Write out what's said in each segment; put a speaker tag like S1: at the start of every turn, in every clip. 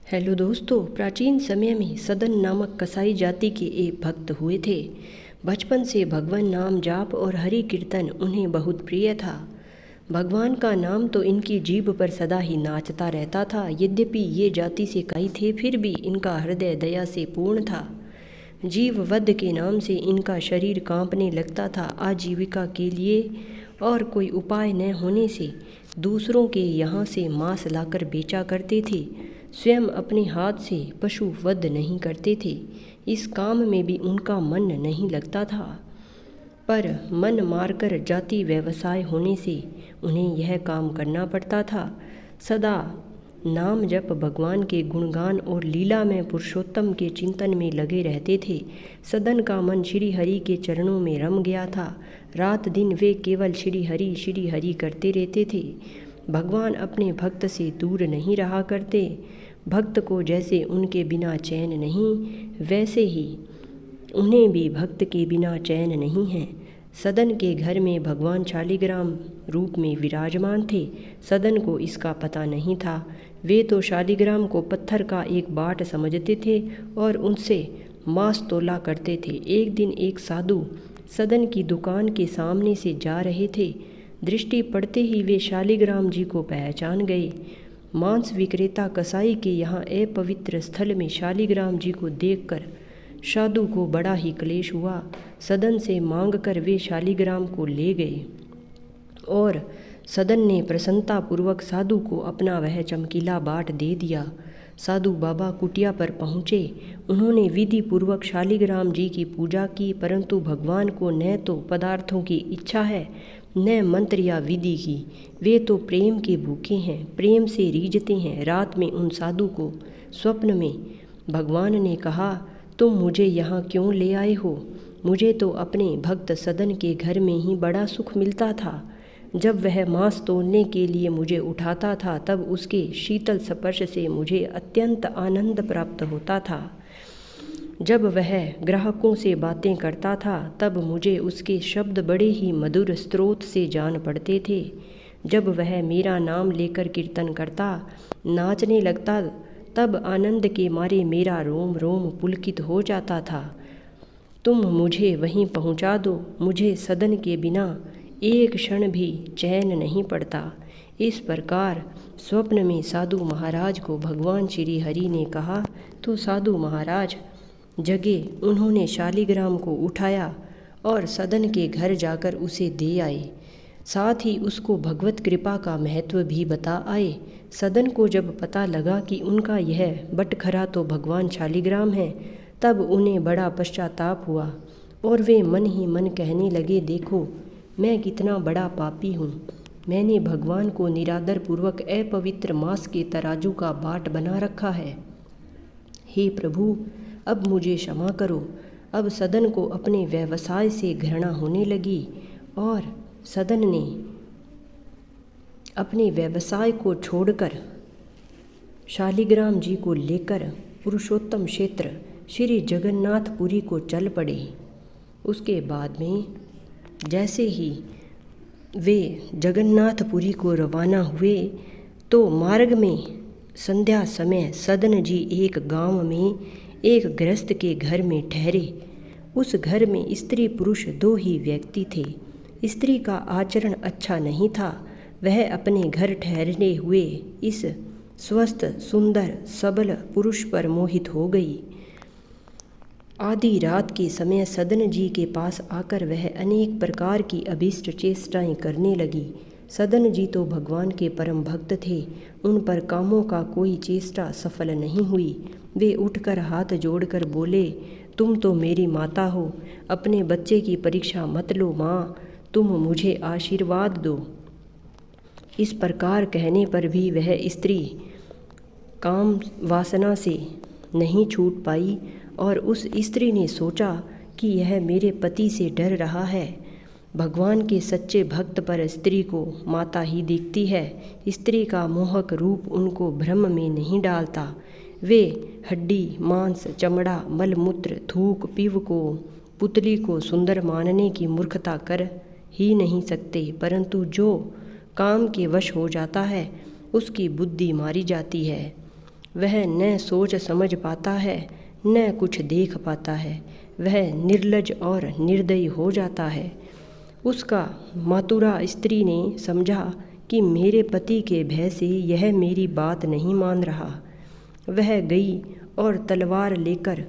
S1: Hello दोस्तों, प्राचीन समय में सदन नामक कसाई जाति के एक भक्त हुए थे। बचपन से भगवान नाम जाप और हरि कीर्तन उन्हें बहुत प्रिय था। भगवान का नाम तो इनकी जीभ पर सदा ही नाचता रहता था। यद्यपि ये जाति से कई थे, फिर भी इनका हृदय दया से पूर्ण था। जीव वध के नाम से इनका शरीर कांपने लगता था। आजीविका के लिए और कोई उपाय न होने से दूसरों के यहाँ से मांस लाकर बेचा करते थे। स्वयं अपने हाथ से पशु वध नहीं करते थे। इस काम में भी उनका मन नहीं लगता था, पर मन मारकर जाति व्यवसाय होने से उन्हें यह काम करना पड़ता था। सदा नाम जप, भगवान के गुणगान और लीला में पुरुषोत्तम के चिंतन में लगे रहते थे। सदन का मन श्री हरि के चरणों में रम गया था। रात दिन वे केवल श्री हरि करते रहते थे। भगवान अपने भक्त से दूर नहीं रहा करते। भक्त को जैसे उनके बिना चैन नहीं, वैसे ही उन्हें भी भक्त के बिना चैन नहीं है। सदन के घर में भगवान शालिग्राम रूप में विराजमान थे। सदन को इसका पता नहीं था। वे तो शालिग्राम को पत्थर का एक बाट समझते थे और उनसे मांस तोला करते थे। एक दिन एक साधु सदन की दुकान के सामने से जा रहे थे। दृष्टि पड़ते ही वे शालिग्राम जी को पहचान गए। मांस विक्रेता कसाई के यहाँ अपवित्र स्थल में शालिग्राम जी को देखकर साधु को बड़ा ही क्लेश हुआ। सदन से मांगकर वे शालिग्राम को ले गए और सदन ने प्रसन्नतापूर्वक साधु को अपना वह चमकीला बाट दे दिया। साधु बाबा कुटिया पर पहुँचे। उन्होंने विधि पूर्वक शालिग्राम जी की पूजा की, परंतु भगवान को न तो पदार्थों की इच्छा है न मंत्र या विधि की। वे तो प्रेम के भूखे हैं, प्रेम से रीझते हैं। रात में उन साधु को स्वप्न में भगवान ने कहा, तुम मुझे यहाँ क्यों ले आए हो? मुझे तो अपने भक्त सदन के घर में ही बड़ा सुख मिलता था। जब वह मांस तोड़ने के लिए मुझे उठाता था, तब उसके शीतल स्पर्श से मुझे अत्यंत आनंद प्राप्त होता था। जब वह ग्राहकों से बातें करता था, तब मुझे उसके शब्द बड़े ही मधुर स्रोत से जान पड़ते थे। जब वह मेरा नाम लेकर कीर्तन करता, नाचने लगता, तब आनंद के मारे मेरा रोम रोम पुलकित हो जाता था। तुम मुझे वहीं पहुंचा दो, मुझे सदन के बिना एक क्षण भी चैन नहीं पड़ता। इस प्रकार स्वप्न में साधु महाराज को भगवान श्री हरि ने कहा तो साधु महाराज जगे। उन्होंने शालिग्राम को उठाया और सदन के घर जाकर उसे दे आए। साथ ही उसको भगवत कृपा का महत्व भी बता आए। सदन को जब पता लगा कि उनका यह बटखरा तो भगवान शालिग्राम है, तब उन्हें बड़ा पश्चाताप हुआ और वे मन ही मन कहने लगे, देखो मैं कितना बड़ा पापी हूँ। मैंने भगवान को निरादर पूर्वक अपवित्र मांस के तराजू का बाट बना रखा है। हे प्रभु, अब मुझे क्षमा करो। अब सदन को अपने व्यवसाय से घृणा होने लगी और सदन ने अपने व्यवसाय को छोड़कर शालिग्राम जी को लेकर पुरुषोत्तम क्षेत्र श्री जगन्नाथपुरी को चल पड़े। उसके बाद में जैसे ही वे जगन्नाथपुरी को रवाना हुए, तो मार्ग में संध्या समय सदन जी एक गांव में एक गृहस्थ के घर में ठहरे। उस घर में स्त्री पुरुष दो ही व्यक्ति थे। स्त्री का आचरण अच्छा नहीं था। वह अपने घर ठहरने हुए इस स्वस्थ सुंदर सबल पुरुष पर मोहित हो गई। आधी रात के समय सदन जी के पास आकर वह अनेक प्रकार की अभीष्ट चेष्टाएं करने लगी। सदन जी तो भगवान के परम भक्त थे। उन पर कामों का कोई चेष्टा सफल नहीं हुई। वे उठकर हाथ जोड़कर बोले, तुम तो मेरी माता हो, अपने बच्चे की परीक्षा मत लो माँ, तुम मुझे आशीर्वाद दो। इस प्रकार कहने पर भी वह स्त्री काम वासना से नहीं छूट पाई और उस स्त्री ने सोचा कि यह मेरे पति से डर रहा है। भगवान के सच्चे भक्त पर स्त्री को माता ही दिखती है। स्त्री का मोहक रूप उनको भ्रम में नहीं डालता। वे हड्डी मांस चमड़ा मलमूत्र थूक पीव को पुतली को सुंदर मानने की मूर्खता कर ही नहीं सकते, परंतु जो काम के वश हो जाता है उसकी बुद्धि मारी जाती है। वह न सोच समझ पाता है न कुछ देख पाता है। वह निर्लज और निर्दयी हो जाता है। उसका मातुरा स्त्री ने समझा कि मेरे पति के भय से यह मेरी बात नहीं मान रहा। वह गई और तलवार लेकर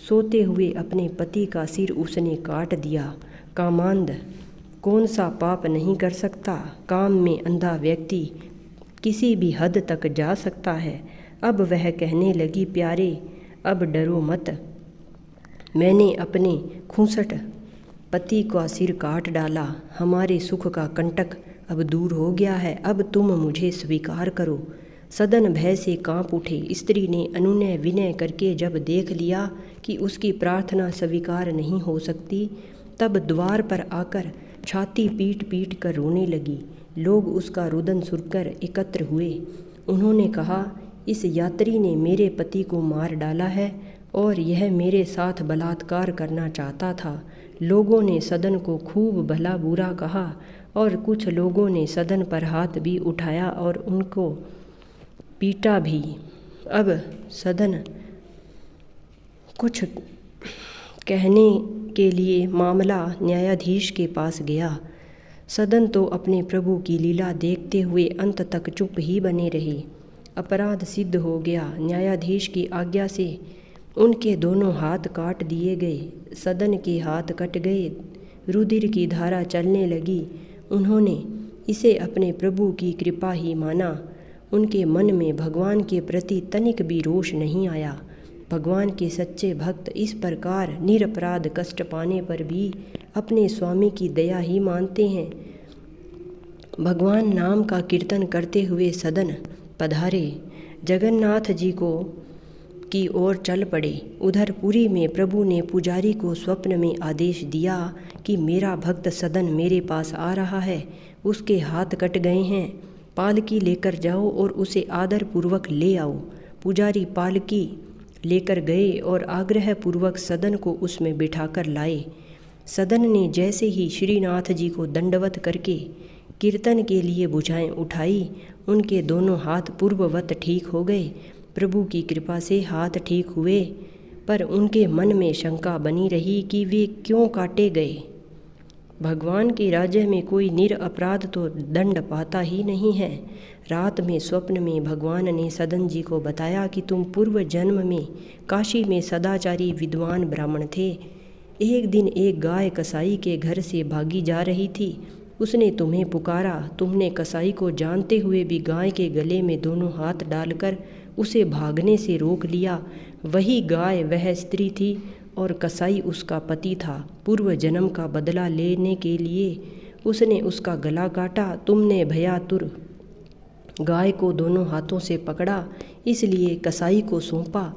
S1: सोते हुए अपने पति का सिर उसने काट दिया। कामांध कौन सा पाप नहीं कर सकता। काम में अंधा व्यक्ति किसी भी हद तक जा सकता है। अब वह कहने लगी, प्यारे अब डरो मत। मैंने अपने खूंसट पति का सिर काट डाला। हमारे सुख का कंटक अब दूर हो गया है। अब तुम मुझे स्वीकार करो। सदन भय से कांप उठे। स्त्री ने अनुनय विनय करके जब देख लिया कि उसकी प्रार्थना स्वीकार नहीं हो सकती, तब द्वार पर आकर छाती पीट पीट कर रोने लगी। लोग उसका रुदन सुनकर एकत्र हुए। उन्होंने कहा, इस यात्री ने मेरे पति को मार डाला है और यह मेरे साथ बलात्कार करना चाहता था। लोगों ने सदन को खूब भला बुरा कहा और कुछ लोगों ने सदन पर हाथ भी उठाया और उनको पीटा भी। अब सदन कुछ कहने के लिए मामला न्यायाधीश के पास गया। सदन तो अपने प्रभु की लीला देखते हुए अंत तक चुप ही बने रहे। अपराध सिद्ध हो गया। न्यायाधीश की आज्ञा से उनके दोनों हाथ काट दिए गए। सदन के हाथ कट गए। रुधिर की धारा चलने लगी। उन्होंने इसे अपने प्रभु की कृपा ही माना। उनके मन में भगवान के प्रति तनिक भी रोष नहीं आया। भगवान के सच्चे भक्त इस प्रकार निरपराध कष्ट पाने पर भी अपने स्वामी की दया ही मानते हैं। भगवान नाम का कीर्तन करते हुए सदन पधारे। जगन्नाथ जी को की ओर चल पड़े। उधर पुरी में प्रभु ने पुजारी को स्वप्न में आदेश दिया कि मेरा भक्त सदन मेरे पास आ रहा है। उसके हाथ कट गए हैं। पालकी लेकर जाओ और उसे आदर पूर्वक ले आओ। पुजारी पालकी लेकर गए और आग्रह पूर्वक सदन को उसमें बिठाकर लाए। सदन ने जैसे ही श्रीनाथ जी को दंडवत करके कीर्तन के लिए भुजाएं उठाई, उनके दोनों हाथ पूर्ववत ठीक हो गए। प्रभु की कृपा से हाथ ठीक हुए, पर उनके मन में शंका बनी रही कि वे क्यों काटे गए। भगवान के राज्य में कोई निरपराध तो दंड पाता ही नहीं है। रात में स्वप्न में भगवान ने सदन जी को बताया कि तुम पूर्व जन्म में काशी में सदाचारी विद्वान ब्राह्मण थे। एक दिन एक गाय कसाई के घर से भागी जा रही थी। उसने तुम्हें पुकारा। तुमने कसाई को जानते हुए भी गाय के गले में दोनों हाथ डालकर उसे भागने से रोक लिया। वही गाय वह स्त्री थी और कसाई उसका पति था। पूर्व जन्म का बदला लेने के लिए उसने उसका गला काटा। तुमने भयातुर गाय को दोनों हाथों से पकड़ा, इसलिए कसाई को सौंपा।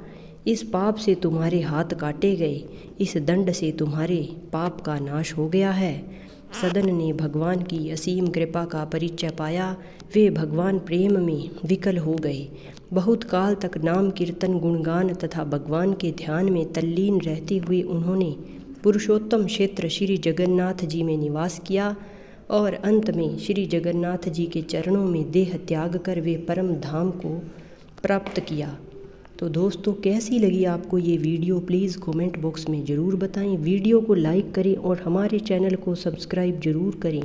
S1: इस पाप से तुम्हारे हाथ काटे गए। इस दंड से तुम्हारे पाप का नाश हो गया है। सदन ने भगवान की असीम कृपा का परिचय पाया। वे भगवान प्रेम में विकल हो गए। बहुत काल तक नाम कीर्तन गुणगान तथा भगवान के ध्यान में तल्लीन रहते हुए उन्होंने पुरुषोत्तम क्षेत्र श्री जगन्नाथ जी में निवास किया और अंत में श्री जगन्नाथ जी के चरणों में देह त्याग कर वे परम धाम को प्राप्त किया। तो दोस्तों, कैसी लगी आपको ये वीडियो, प्लीज़ कमेंट बॉक्स में ज़रूर बताएं। वीडियो को लाइक करें और हमारे चैनल को सब्सक्राइब ज़रूर करें।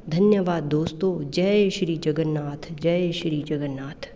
S1: धन्यवाद दोस्तों। जय श्री जगन्नाथ, जय श्री जगन्नाथ।